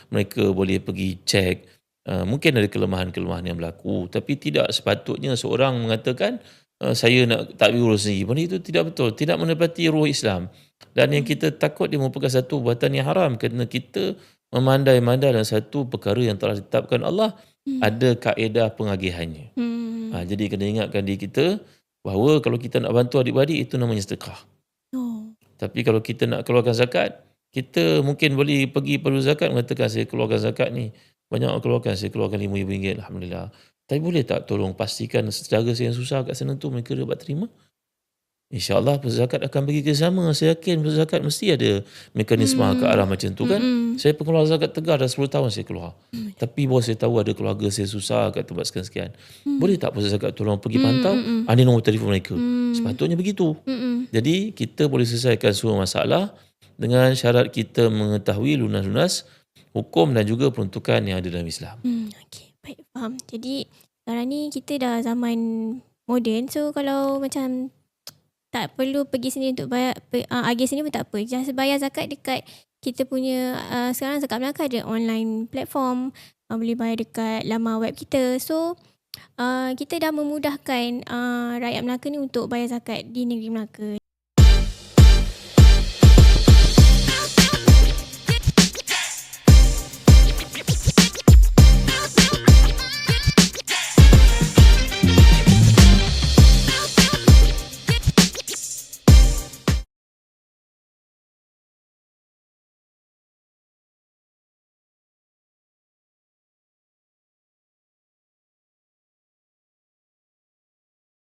mereka boleh pergi cek. Mungkin ada kelemahan-kelemahan yang berlaku, tapi tidak sepatutnya seorang mengatakan, saya nak takbir sendiri. Benda itu tidak betul, tidak menepati ruh Islam. Dan yang Hmm. kita takut dia merupakan satu perbuatan yang haram kerana kita memandai-mandai dalam satu perkara yang telah ditetapkan Allah, Hmm. ada kaedah pengagihannya. Hmm. Jadi kena ingatkan diri kita bahawa kalau kita nak bantu adik-beradik itu namanya sedekah. Oh. Tapi kalau kita nak keluarkan zakat, kita mungkin boleh pergi perlu zakat mengatakan saya keluarkan zakat ni. Banyak orang keluarkan, saya keluarkan RM5,000, alhamdulillah. Tapi boleh tak tolong pastikan saudara saya yang susah kat sana tu mereka dapat terima? InsyaAllah zakat akan bagi kerjasama. Saya yakin zakat mesti ada mekanisme ke Hmm. arah macam tu kan. Mm-mm. Saya pengeluar zakat tegar dah 10 tahun saya keluar. Hmm. Tapi bahawa saya tahu ada keluarga saya susah kat tempat sekian-sekian. Boleh tak pusat zakat tolong pergi Hmm. pantau? Mm-mm. Ini nombor telefon mereka. Hmm. Sepatutnya begitu. Mm-mm. Jadi kita boleh selesaikan semua masalah dengan syarat kita mengetahui lunas-lunas hukum dan juga peruntukan yang ada dalam Islam. Okey, baik, faham. Jadi sekarang ni kita dah zaman moden, so kalau macam tak perlu pergi sini untuk bayar agih sini pun tak apa. Just bayar zakat dekat kita punya sekarang Zakat Melaka ada online platform, boleh bayar dekat laman web kita. So kita dah memudahkan rakyat Melaka ni untuk bayar zakat di negeri Melaka.